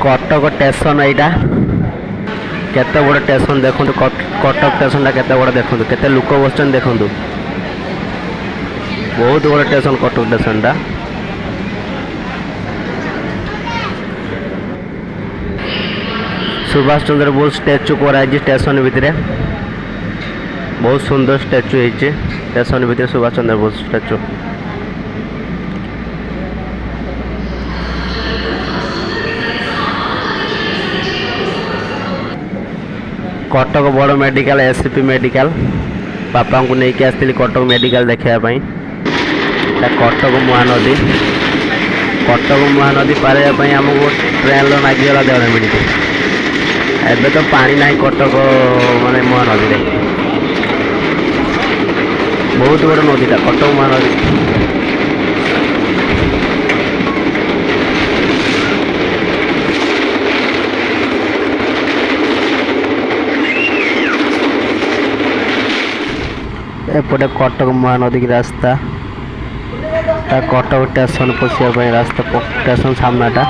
Cuttack station एटा केते बड़ station देखो कटक स्टेशन केते बड़ देखो केते लोक बसन देखो बहुत बड़ स्टेशन कटक स्टेशन टा सुभाष चंद्र बोस स्टैचू कराई स्टेशन भितर बहुत सुंदर स्टैचू है स्टेशन भितर सुभाष चंद्र बोस स्टैचू कटक बड़ मेडिकल एससीपी मेडिकल बापा को लेकिन आसती कटक मेडिकल देखापी कटक महानदी पार आमको ट्रेन लगिगला 1.5 मिनिट एबे तो पानी ना कटक माने महानदी बहुत बड़ नदीटा कटक महानदी एपटे कटक महानदी की रास्ता कटक स्टेशन पशिया रास्ता स्टेशन सामनाटा